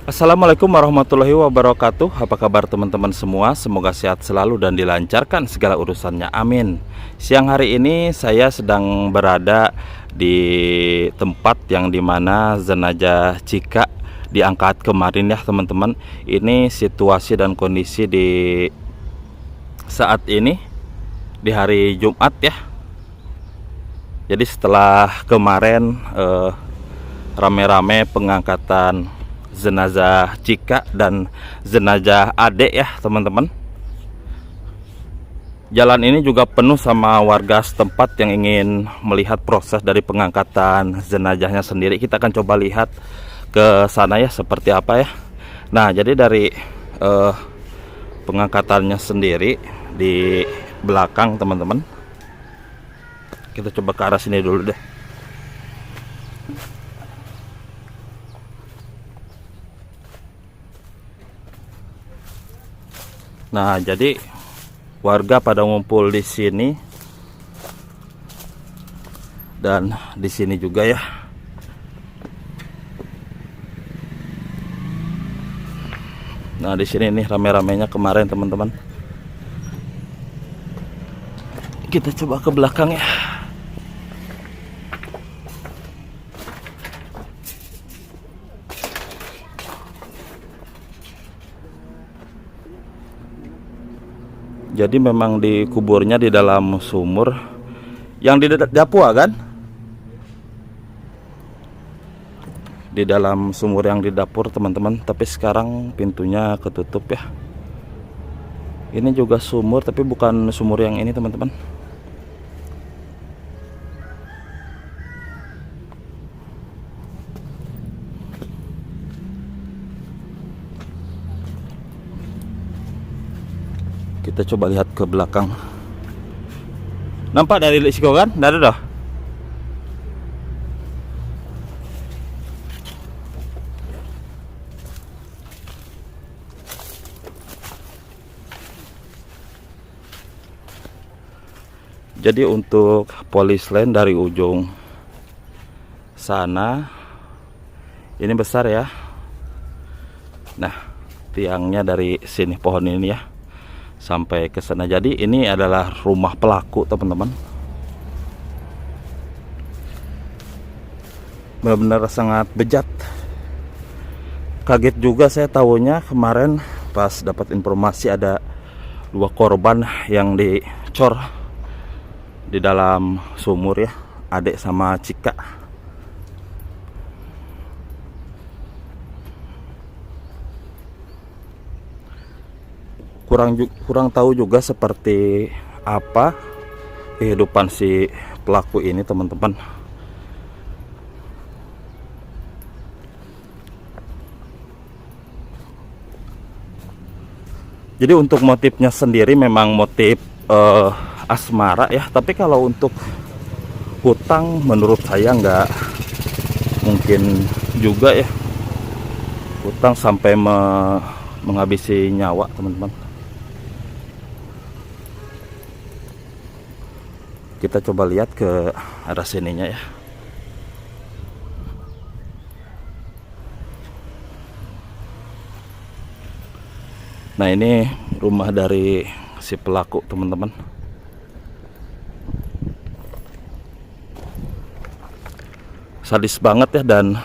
Assalamualaikum warahmatullahi wabarakatuh. Apa kabar teman-teman semua? Semoga sehat selalu dan dilancarkan segala urusannya, amin. Siang hari ini saya sedang berada di tempat yang dimana jenazah Cika diangkat kemarin ya teman-teman. Ini situasi dan kondisi di saat ini di hari Jumat ya. Jadi setelah kemarin rame-rame pengangkatan jenazah Cika dan jenazah Ade ya teman-teman. Jalan ini juga penuh sama warga setempat yang ingin melihat proses dari pengangkatan jenazahnya sendiri. Kita akan coba lihat ke sana ya seperti apa ya. Nah, jadi dari pengangkatannya sendiri di belakang teman-teman. Kita coba ke arah sini dulu deh. Nah, jadi warga pada ngumpul di sini dan di sini juga ya. Nah, di sini nih rame-ramenya kemarin teman-teman. Kita coba ke belakang ya. Jadi memang dikuburnya di dalam sumur yang di Dapua kan? Di dalam sumur yang di dapur teman-teman. Tapi sekarang pintunya ketutup ya. Ini juga sumur tapi bukan sumur yang ini teman-teman. Kita coba lihat ke belakang. Nampak dari risiko kan? Nggak ada dah. Jadi untuk polis lain dari ujung sana ini besar ya. Nah, tiangnya dari sini pohon ini ya sampai ke sana. Jadi ini adalah rumah pelaku teman-teman. Benar-benar sangat bejat. Kaget juga saya tahunya kemarin pas dapat informasi ada 2 korban yang dicor di dalam sumur ya, Adek sama Cika. Kurang tahu juga seperti apa kehidupan si pelaku ini teman-teman. Jadi untuk motifnya sendiri memang motif asmara ya. Tapi kalau untuk hutang menurut saya nggak mungkin juga ya. Hutang sampai menghabisi nyawa teman-teman. Kita coba lihat ke arah sininya ya. Nah, ini rumah dari si pelaku teman-teman. Sadis banget ya, dan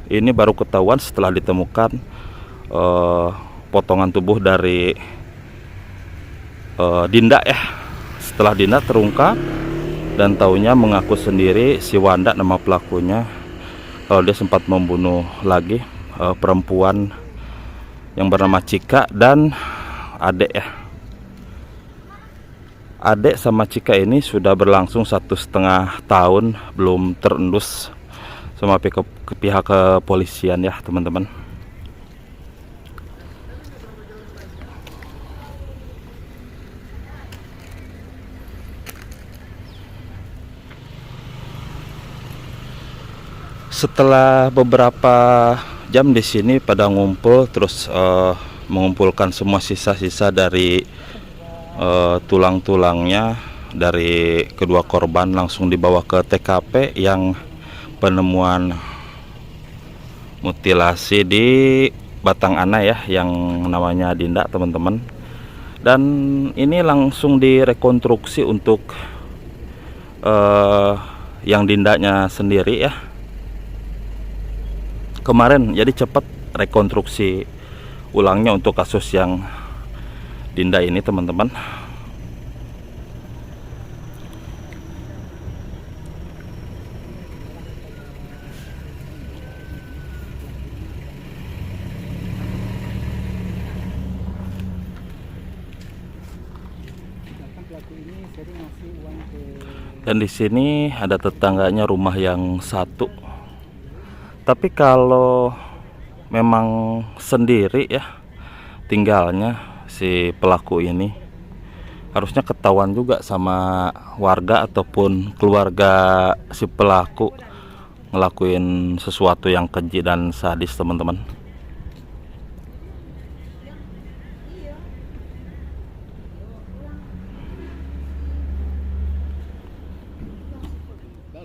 ini baru ketahuan setelah ditemukan potongan tubuh dari Dinda ya. Setelah Dinda terungkap dan taunya mengaku sendiri si Wanda nama pelakunya, kalau dia sempat membunuh lagi perempuan yang bernama Cika dan Adek ya. Adek sama Cika ini sudah berlangsung 1,5 tahun belum terendus sama pihak kepolisian ya teman-teman. Setelah beberapa jam di sini pada ngumpul terus mengumpulkan semua sisa-sisa dari tulang-tulangnya dari kedua korban, langsung dibawa ke TKP yang penemuan mutilasi di batang ana ya, yang namanya Dinda teman-teman. Dan ini langsung direkonstruksi untuk yang Dindanya sendiri ya. Kemarin jadi cepat rekonstruksi ulangnya untuk kasus yang Dinda ini teman-teman. Dan di sini ada tetangganya rumah yang satu. Tapi kalau memang sendiri ya tinggalnya si pelaku ini, harusnya ketahuan juga sama warga ataupun keluarga si pelaku ngelakuin sesuatu yang keji dan sadis teman-teman.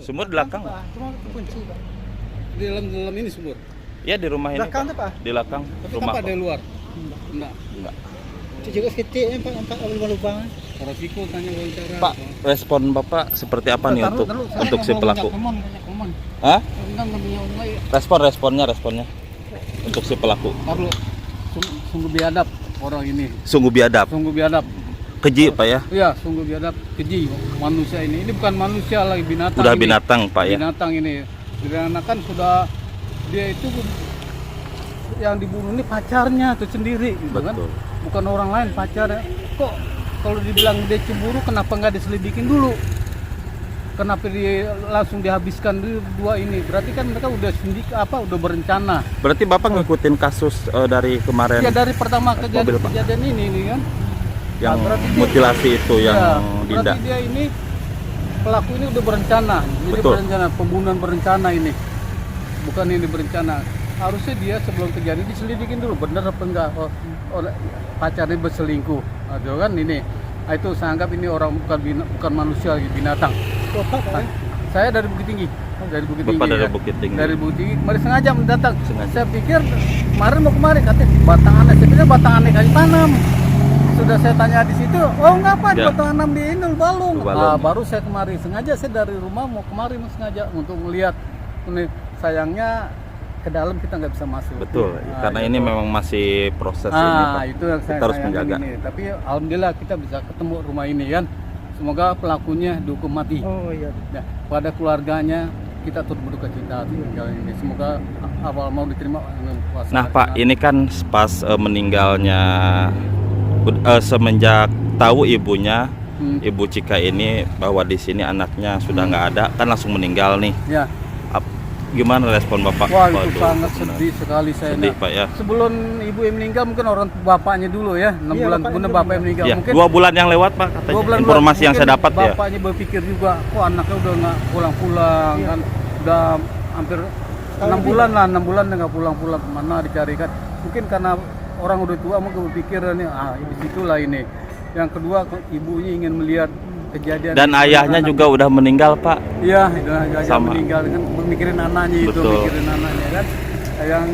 Sumur di belakang. Cuma kunci, Pak. Di dalam ini sumur. Ya di rumah ini. Belakang Pak. Pak. Di belakang Tapi rumah. tampak dari luar. Enggak. Itu juga kecil empat lubang. Para Viko tanya wawancara. Pak, respon Bapak seperti apa nih untuk si pelaku? Hah? Responnya untuk si pelaku. Taruh sungguh biadab orang ini. Sungguh biadab. Sungguh biadab. Keji Pak ya? Iya, sungguh biadab, keji manusia ini. Ini bukan manusia lagi, binatang. Udah ini. binatang Pak ya? Binatang ini. Dikarenakan sudah dia itu yang dibunuh ini pacarnya tuh sendiri gitu. Betul. Kan? Bukan orang lain, pacarnya. Kok kalau dibilang dia cemburu, kenapa nggak diselidikin dulu? Kenapa dia langsung dihabiskan dua ini? Berarti kan mereka udah udah berencana. Berarti Bapak ngikutin kasus dari kemarin? Ya dari pertama kejadian ini kan. Yang nah, mutilasi dia, itu yang Dinda. Berarti dia ini pelaku ini udah berencana. Jadi betul. Berencana, pembunuhan berencana ini. Bukan ini berencana. Harusnya dia sebelum kejadian diselidikin dulu benar apa enggak pacarnya berselingkuh. Nah, kan ini. Nah, itu saya anggap ini orang bukan manusia lagi, binatang. Nah, saya dari Bukit Tinggi. Dari Bukit Tinggi. Dari ya. Bukit Tinggi. Dari Bukit Tinggi. Kemarin sengaja mendatang. Saya pikir kemarin mau katanya batang aneh. Saya pikir batang aneh kayu tanam. Sudah saya tanya di situ, oh ngapa ya. Batang anam di Inul Balung. Nah, baru saya kemari sengaja, saya dari rumah mau kemari sengaja untuk melihat. Ini sayangnya ke dalam kita nggak bisa masuk. Betul, karena gitu. Ini memang masih proses ini Pak. Itu yang saya harus menjaga. Ini. Tapi alhamdulillah kita bisa ketemu rumah ini kan. Semoga pelakunya dihukum mati. Oh iya. Nah, pada keluarganya kita turut berduka cita ini. Semoga awal mau diterima. Nah Pak, ini kan pas meninggalnya semenjak tahu ibunya, Ibu Cika ini bahwa di sini anaknya sudah nggak ada, kan langsung meninggal nih. Ya. Gimana respon Bapak? Wah, itu sangat sedih sekali saya. Sedih Pak ya. Sebelum ibu yang meninggal mungkin orang bapaknya dulu ya, 6 bulan kemudian bapak yang meninggal. Ya, mungkin 2 bulan yang lewat Pak katanya. Informasi yang saya dapat ya. Bapaknya berpikir juga, kok anaknya udah nggak pulang-pulang kan, udah hampir 6 bulan lah, 6 bulan nggak pulang-pulang, kemana dicarikan. Mungkin karena orang udah tua mungkin berpikir nih, di situlah ini. Yang kedua, ibunya ingin melihat kejadian. Dan ayahnya juga udah meninggal Pak. Iya, ayahnya meninggal kan, mikirin anaknya. Betul. Itu mikirin anaknya kan. Yang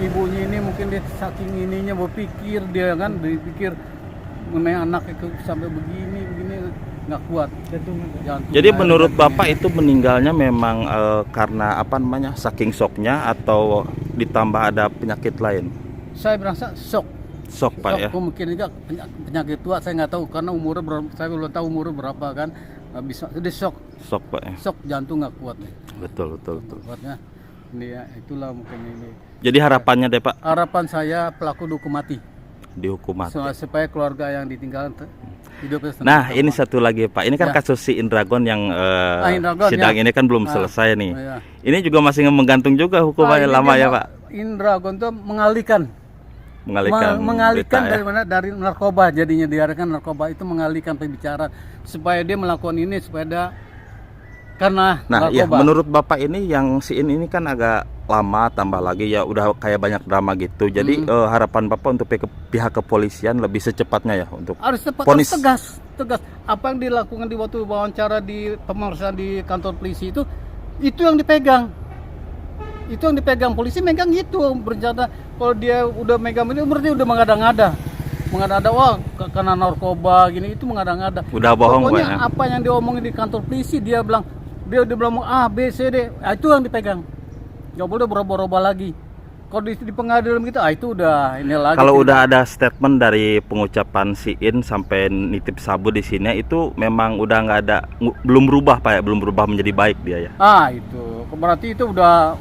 ibunya ini mungkin dia saking ininya berpikir dia kan, berpikir mengenai anaknya sampai begini nggak kuat. Jantung. Jadi menurut Bapak itu meninggalnya memang karena apa namanya, saking shocknya atau ditambah ada penyakit lain? Saya merasa shock Pak ya. Mungkin juga penyakit tua, saya nggak tahu karena umurnya berapa, saya belum tahu umurnya berapa kan. Bisa dia shock Pak ya. Shock, jantung nggak kuat nih. Betul. Kuatnya ini ya, itulah mungkin ini. Jadi harapannya deh Pak? Harapan saya pelaku dihukum mati. Dihukum mati. Supaya keluarga yang ditinggalkan hidupnya senang. Nah, ini satu lagi Pak. Ini kan kasus si Indragon yang sidang ini kan belum selesai nih. Ini juga masih menggantung juga hukumannya lama ya Pak. Indragon itu mengalihkan dari mana, dari narkoba. Jadinya diarahkan narkoba itu mengalihkan pembicaraan supaya dia melakukan ini, supaya dia karena narkoba. Iya, menurut Bapak ini yang si ini kan agak lama, tambah lagi ya udah kayak banyak drama gitu. Jadi harapan Bapak untuk pihak kepolisian lebih secepatnya ya untuk harus cepat, tegas. Apa yang dilakukan di waktu wawancara di pemeriksaan di kantor polisi itu yang dipegang. itu yang dipegang polisi, megang gitu berencana. Kalau dia udah megang ini berarti udah mengada-ngada, wah karena narkoba gini, itu mengada-ngada. Udah bohong pokoknya pokoknya. apa yang diomongin di kantor polisi, dia udah bilang A B C D, itu yang dipegang, nggak boleh berubah-ubah lagi. Kalau di pengadilan gitu, itu udah ini lagi. Kalau udah ada statement dari pengucapan si In sampai nitip sabu di sini, itu memang udah nggak ada, belum berubah Pak ya, belum berubah menjadi baik dia ya. Itu berarti itu udah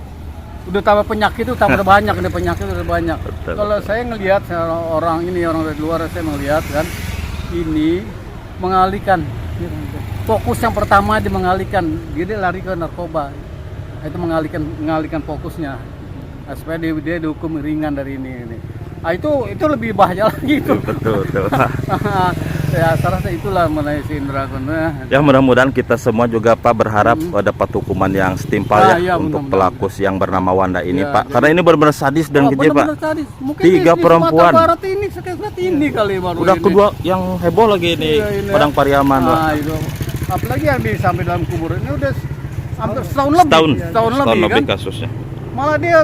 tambah penyakit, itu tambah banyak, ini penyakit udah banyak. Betul, Kalau betul. saya ngelihat orang dari luar, saya melihat kan ini mengalihkan fokus. Yang pertama dia mengalihkan, dia lari ke narkoba, itu mengalihkan fokusnya. Supaya dia dihukum ringan dari ini. Itu lebih bahaya lagi itu. Betul. Ya, saya rasa itulah mengenai si Indra Kun. Ya mudah-mudahan kita semua juga Pak berharap dapat hukuman yang setimpal ya untuk pelaku yang bernama Wanda ini Ya, Pak. Karena ini benar-benar sadis dan keji Pak. benar-benar sadis. Mungkin 3 di perempuan. Sumatera Barat ini sekitar ini kali baru Udah ini. kedua yang heboh lagi ini, Iya, ini. Padang Pariaman Pak. Itu. Apalagi yang sampai dalam kubur ini udah hampir setahun lebih lebih kan. kasusnya. Malah dia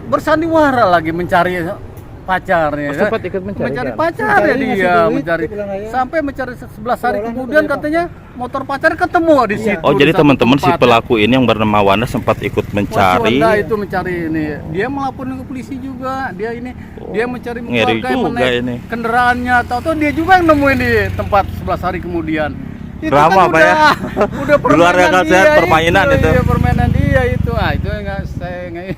bersandiwara lagi mencari pacarnya. Sempat ikut mencari pacar ya dia, mencari sampai mencari 11 hari kemudian katanya motor pacar ketemu di situ. Oh, di jadi satu teman-teman si tempat. pelaku ini yang bernama Wanda sempat ikut mencari. Wanda itu mencari ini. Dia melaporkan ke polisi juga. Dia mencari Ngeri keluarga yang juga menaik ini. kendaraannya. Tahu-tahu dia juga yang nemuin di tempat 11 hari kemudian. Itu Drama Pak ya. Udah Di luar permainan akal sehat, dia permainan itu. Iya, permainan dia itu. Itu saya ini.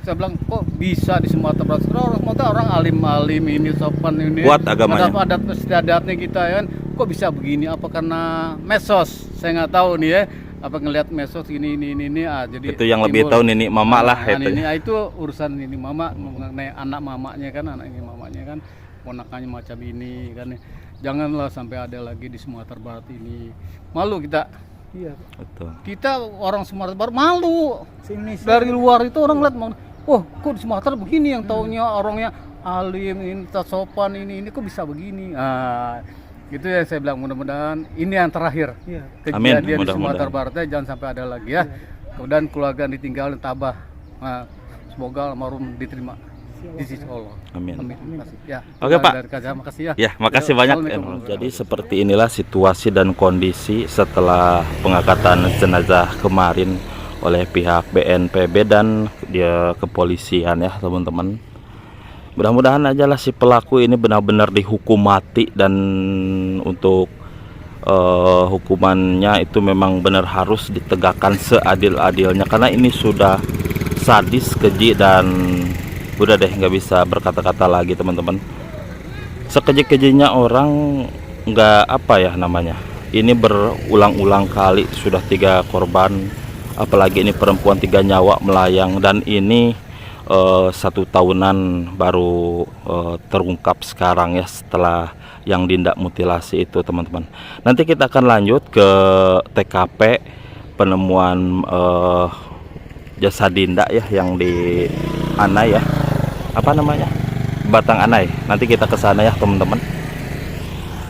Saya bilang kok bisa di Sumatera Barat, orang alim-alim ini, sopan ini, Kuat agamanya. adat istiadatnya kita kan, kok bisa begini? Apa karena medsos? Saya nggak tahu nih ya. Apa ngelihat medsos ini. Jadi Itu yang lebih tahu Nini Mama lah itu. Itu urusan ini Mama mengenai anak mamanya kan, ponakannya macam ini kan. Janganlah sampai ada lagi di Sumatera Barat ini. Malu kita. Iya. Betul. Kita orang Sumatera Barat malu. Dari luar itu orang lihat, oh kok di Sumatera begini, yang taunya orangnya alim, ini sopan, ini kok bisa begini. Gitu ya, saya bilang mudah-mudahan ini yang terakhir. Amin, Kejadian di mudah-mudahan. Sumatera Barat jangan sampai ada lagi ya. Kemudian keluarga yang ditinggalin tabah. Semoga almarhum diterima di sisi Allah. Amin. Ya. Oke, Pak. Dari Kajah, makasih ya. Ya, makasih banyak. Assalamualaikum. Jadi seperti inilah situasi dan kondisi setelah pengangkatan jenazah kemarin oleh pihak BNPB dan dia kepolisian ya teman-teman. Mudah-mudahan aja lah si pelaku ini benar-benar dihukum mati, dan untuk hukumannya itu memang benar harus ditegakkan seadil-adilnya, karena ini sudah sadis, keji, dan udah deh nggak bisa berkata-kata lagi teman-teman. Sekeji-kejinya orang nggak apa ya namanya, ini berulang-ulang kali, sudah 3 korban, apalagi ini perempuan 3 nyawa melayang, dan ini 1 tahunan baru terungkap sekarang ya, setelah yang tindak mutilasi itu teman-teman. Nanti kita akan lanjut ke TKP penemuan jasad Dinda ya, yang di Anai ya, apa namanya, Batang Anai. Nanti kita ke sana ya teman-teman.